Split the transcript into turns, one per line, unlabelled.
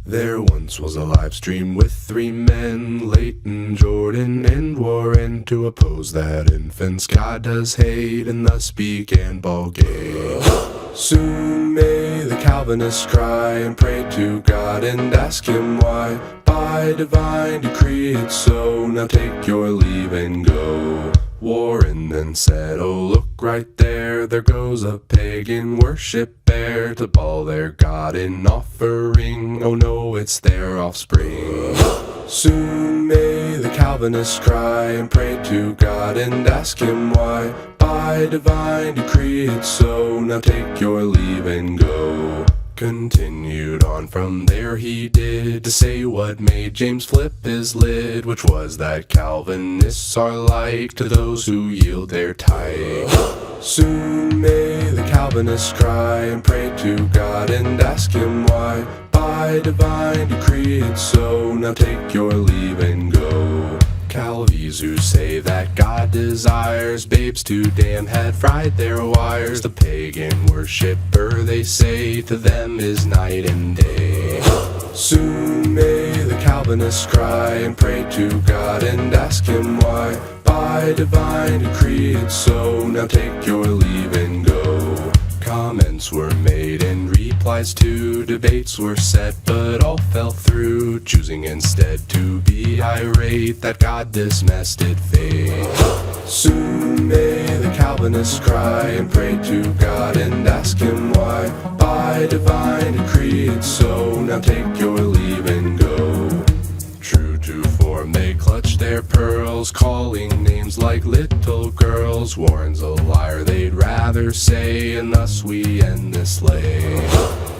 There once was a live stream with three men, Leighton, Jordan, and Warren, to oppose that infants God does hate, and thus began BaalGate. Soon may the Calvinists cry and pray to God and ask him why. By divine decree it's so, now take your leave and go. Warren then said, oh look right there, there goes a pagan worship bear to Baal their god in offering, oh no, it's their offspring. Soon may the Calvinists cry and pray to God and ask him why. By divine decree it's so, now take your leave and go. Continued on from there he did to say what made James flip his lid, which was that Calvinists are like to those who yield their tithe. Soon may the Calvinists cry and pray to God and ask him why. By divine decree it's so, now take your leave and go. Calvies who say that God desires babes to damn had fried their wires. The pagan worshipper, they say, to them is night and day. Soon may the Calvinists cry and pray to God and ask him why. By divine decree it's so, now take your leave and go. Comments were made and replies to debates were set, but all fell through, choosing instead to be irate that God dismissed faith. Soon may the Calvinists cry and pray to God and ask him why. By divine decree it's so, now take your leave and go. True to form they clutch their pearls, calling names like little girls. Warren's a liar they'd rather say, and thus we end this lay.